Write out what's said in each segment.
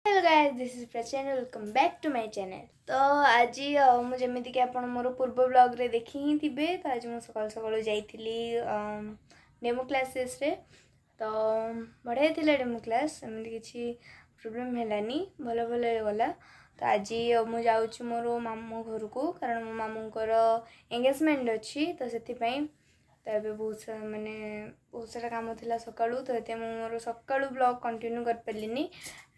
Hello guys, this is Prachen. Welcome back to my channel. तो आज मुझे जमीती कि आपण मोर पूर्व ब्लॉग रे देखी ही थिबे। तो आज मु सकाल सकाल जाइथिली डेमो क्लासेस रे। तो बढ़िया थिला डेमो क्लास, एमती किछि प्रॉब्लम हेलानी, भलो भलो गला। तो आज मु जाउछु मोर मामू घर को, कारण मो मामूंकर एंगेजमेंट अच्छी। तो सेति पई तो ये बहुत माने बहुत सारा काम था सकाळू। तो ये मोर सकाळू ब्लॉग कंटिन्यू कर पारिनी।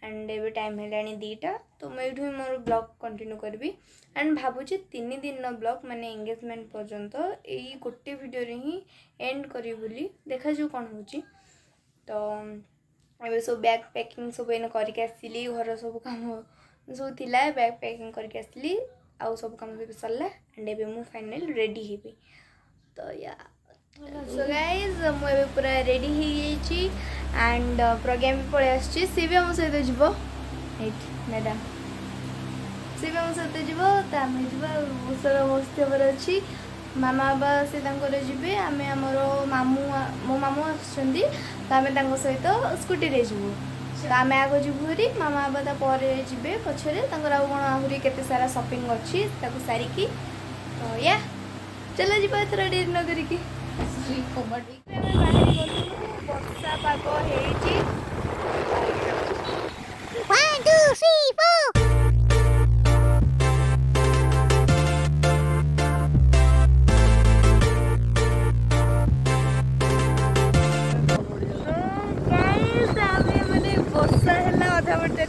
एंड ए टाइम है 2टा। तो मुझे मोर ब्लॉग कंटिन्यू करी। एंड भावुची 3 दिन ब्लॉग माने एंगेजमेंट पर्यंत यही गोटे वीडियो रे ही एंड करी बोली, देखा जो कौन हो। तो ये सब बैग पैकिंग सब इन करके आसली, घर सब काम सब थिला, बैग पैकिंग करके आसली, आउ सब काम भी सरला। एंड ए मु फाइनल रेडी हेबी। तो या सो गाइज मुझे पूरा रेडी हो गई। एंड प्रज्ञा भी पलि आसी, सी भी आम सहित जीव। मैडम सी भी आम सहित जीव। तो आम बहुत सारा मस्ती हबार अच्छी। मामा बाबा से जी, आम आमर मामू मो मामू आसुँच। तो आम सहित स्कूटी रे जीवु। तो आम आग जीवु हरी, मामा बाबा तापर जी पछरे कौन आहरी केते सारा शॉपिंग अच्छी सारिकी। तो या चलो जी एथर डेरी न करिकी वर्षा पाग है। वर्षा है अधा बटे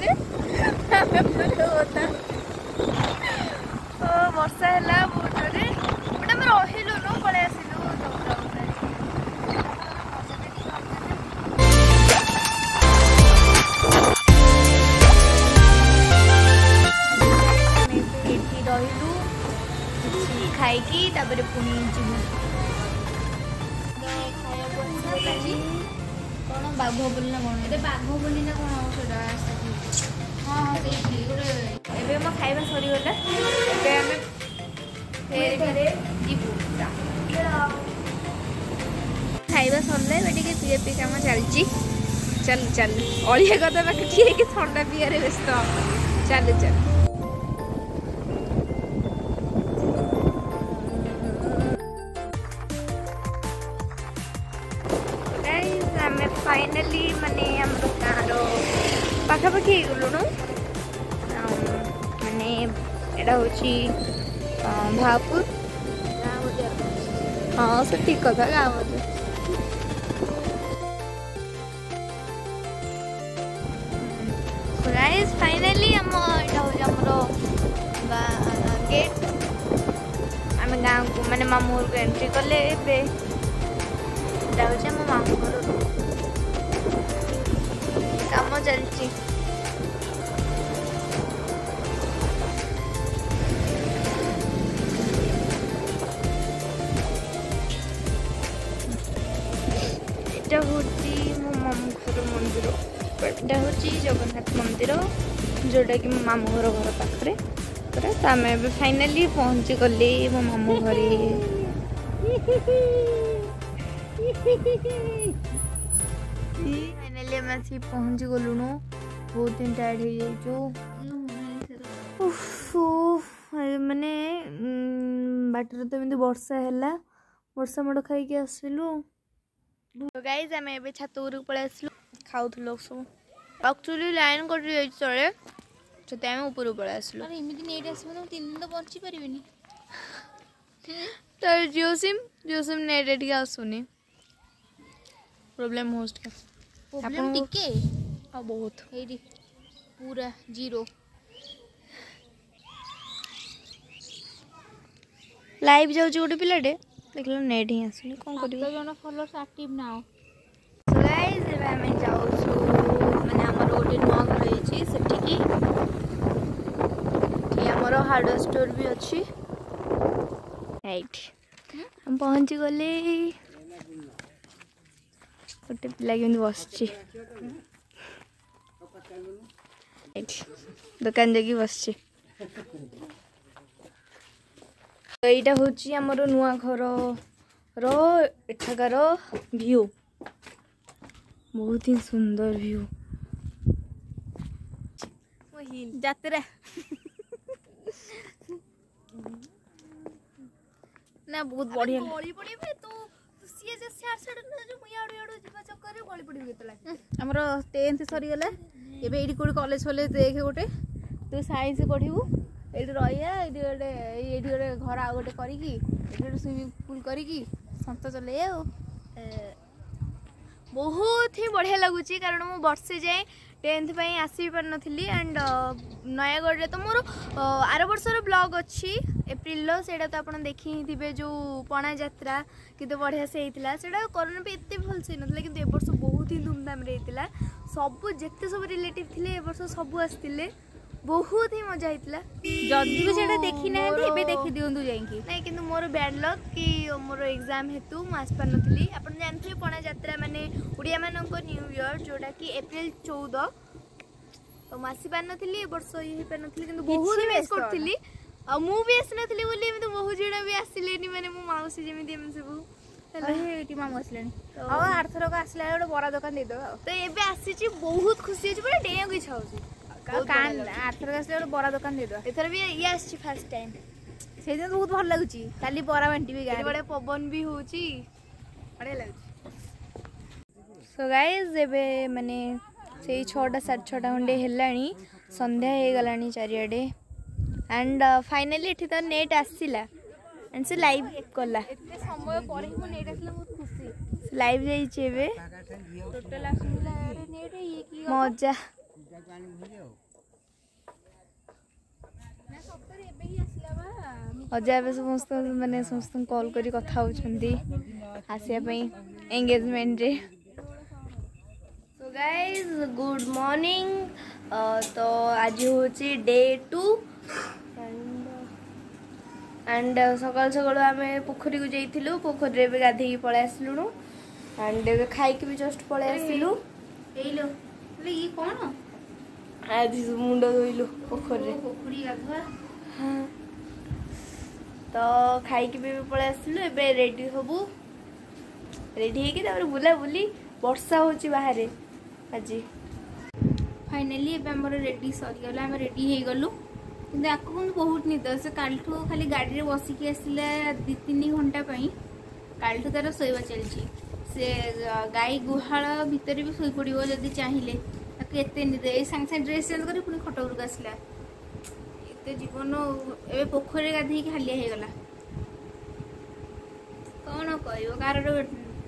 वर्षा है बोटरे बट आम रहीलु न पलि आसिलु। रहीलु खाई तापर पुणी जीवु कौन बाघ बोली ना कौन ये बाघ बोली ना कौन से। हाँ हाँ एबे मो खाइबा सरीगला। एबे आमे फेर घरे जीवु। खाइबा सरले बेटी के पीए पी काम चलची। चल चल अलिया कदा बाकी ठीक है, ठंडा पियारे व्यस्त। चल चल फाइनली माने हमरो गाँव पाखापाखि गलुणु। माने एटा हूँ भापुर। हाँ से ठीक कथा गाँव गाइस। फाइनली हम गेट आम गाँव को माने मामू घर को एंट्री कले। आम मामू घर काम चलची। एटा होची मो मामू घर मंदिर। एटा होची जगन्नाथ मंदिर, जोटा कि मो मामू घर घर पाखरे। तो आम फाइनली पहुँची गले मो मामू घरे। फाइनली आम आसी पहुँच गलुणु। बहुत दिन टायर्ड हो माने बाटर तो एमती वर्षा है, वर्षा मड़ खाई आसलु। तो गाइज आम ए छात उपरକୁ पळै आसलु, खाउथुलो सब। एक्चुअली लाइन कटि जाई चले, तो आम ऊपर पळै आसलु। अरे एमिति नेट आसबो तो 3 दिन तो बंची परिबिनी। तो जियो सिम नेट एटी आसुनी। प्रॉब्लम होस्ट का प्रॉब्लम टिके आ बहुत हेरी पूरा जीरो। लाइव जाऊ गोटे पिलाटे देख लो नेट ही आसुनी, कौन करियो। जन followers active now. So guys एबे हमें जाऊ माने हमर गोटे नवा घर होईची सेठी की हमर हार्डवेयर स्टोर भी अच्छी। राइट हम पहुंच गले। गोटे पिला के बस दुकान जाकि बस। तो यहाँ हूँ आमर नुआ घर एठाकार व्यू, बहुत ही सुंदर व्यू। हिल जात्रा ना बहुत बढ़िया गली पड़ी तो सीए जे सार सार जो याडू याडू जीवा चक्कर रे गली पड़ी केते लागे हमर 10th सरी गला एबे एडी कोडी कॉलेज वाले देखे गोटे तू साइंस पढ़िबू एडी रहिया एडी गोटे घर आ गोटे करी की एडी स्विमिंग पूल करी की संत चले आ बहुत ही बढ़िया लगुच कारण मु वर्षे जाए 10th पे आसी पार नी एंड नयागढ़ तो मोर आर वर्षर ब्लॉग अच्छी एप्रिल सेटा तो आप देखी थे जो पणा यात्रा कितने बढ़िया से होता है कोरोना भी एत भल से ना कि ए वर्ष बहुत ही धूमधाम होता सब जिते सब रिलेटिव थे ए वर्ष सब आसते बहुत ही मजा होता जदि भी सेटा देखी ना एबे देखि दियंतु जाईकी नहीं कि मोर बैड लक कि मोर एग्जाम हेतु मु आस पार नी आप जानते पणा यात्रा माने उड़िया मानक न्यू इयर जोटा कि एप्रिल 14 तो आसी पार नी वर्ष ये पार नी कि बहुत मिस करी मु भी आसी नी बोली बहुत जड़ा भी आसिले माने मो माउसी जमी सब मामू आसले आरथर आसला गोटे बड़ा दुकान दे दो तो एबे आसी बहुत खुशी अच्छी पूरा डेया की इच्छा होची आरथर आसले गोटे बड़ा दुकान दे दो एथर भी ये आसी फर्स्ट टाइम से दिन बहुत भल लगुची खाली बरा बांटी भी गाड़ी बड़े पवन भी होची बढ़िया लगुची सो गाइस एबे माने से 6टा 6:30 खंडे हेलाणी संध्या हे गलाणी चारियाडे एंड फाइनली एठी तो नेट आसीला एंड से लाइव कला एते समय पर ही नेट आसला बहुत खुशी लाइव जाई छेबे टोटल आसला नेट ये की मजा अजा ए समस्त मैंने समस्त कॉल करी कथा होछंती आसिया पई एंगेजमेंट रे सो गाइस गुड मॉर्निंग तो आज होची डे 2 एंड सकाल सकाल आम पोखरी को जाइलु पोखरी रे गाधे पळै आसलुनु एंड खाई के भी जस्ट पळै आसिलु एलो ये कौन आज मुंड धोइलु पोखरी गाधुआ हाँ तो खाई भी पळै आसलु एबे रेडी होबु रेडी हेकी तापर बुला बुली वर्षा होची बाहर आज फाइनली एबे हमर रेडी सरी गला हम रेडी हे गलु किंतु आकु बहुत निद से कालठू खाली गाड़ी रे बसी के आसिला 2-3 घंटा पई कालठू तार सोइबा चलची से गाई गुहाळ भितर भी सोई पड़िबो जदी चाहिले ताके एते निद ए संग संग ड्रेस चेंज करी पुनी खट उपरक आसिला एते जीवन एबे पोखरे गाधी के हालिया हे गला कोन कहइबो कार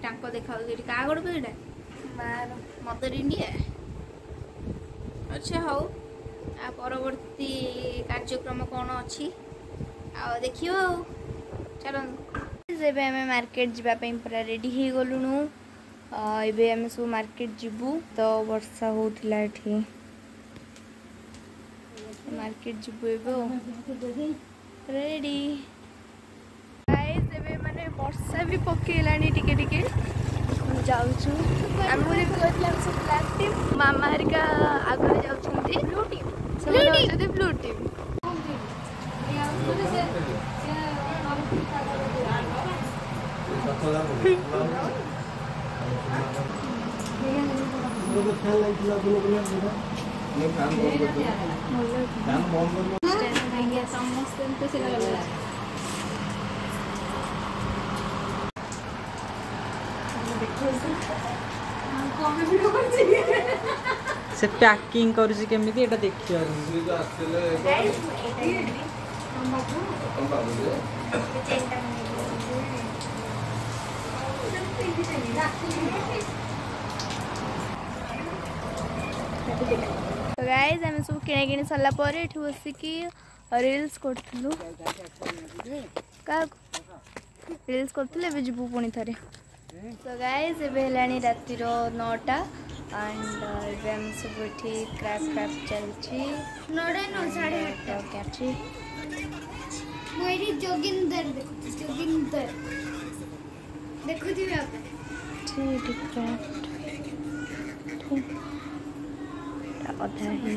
टांको देखाउ जेटी का गोड़ पे एटा मार मदर इंडिया अच्छा हो आ परवर्ती कार्यक्रम कौन अच्छी आ देखियो चलो एबे हमें मार्केट जीवा पई पूरा रेडी हे गलुनु एबे हमें सब मार्केट जीबू तो वर्षा होथिला एठी मार्केट जीबू एबे रेडी गाइस एबे माने वर्षा भी पकेलानी टिके टिके जाउछु हम बोले कहतला सब ब्लैक टीम मामा हरिका आगरे जाउछंती ब्लू टीम ब्लू टीम से पैकिंग करूची केमिति एटा देखियो तो गाइस हम सब किने किने सरला पर एठी बसिकी रील्स करथलु का रील्स करथले बे जिबु पुनी थरे तो गाइस एबे हेलानी रातिर 9टा एंड एबे हम सब एठी क्रैप चलची 9:30 8:30 कैची मोइरी जोगिंदर देखो जी मैं ठीक है अधा ही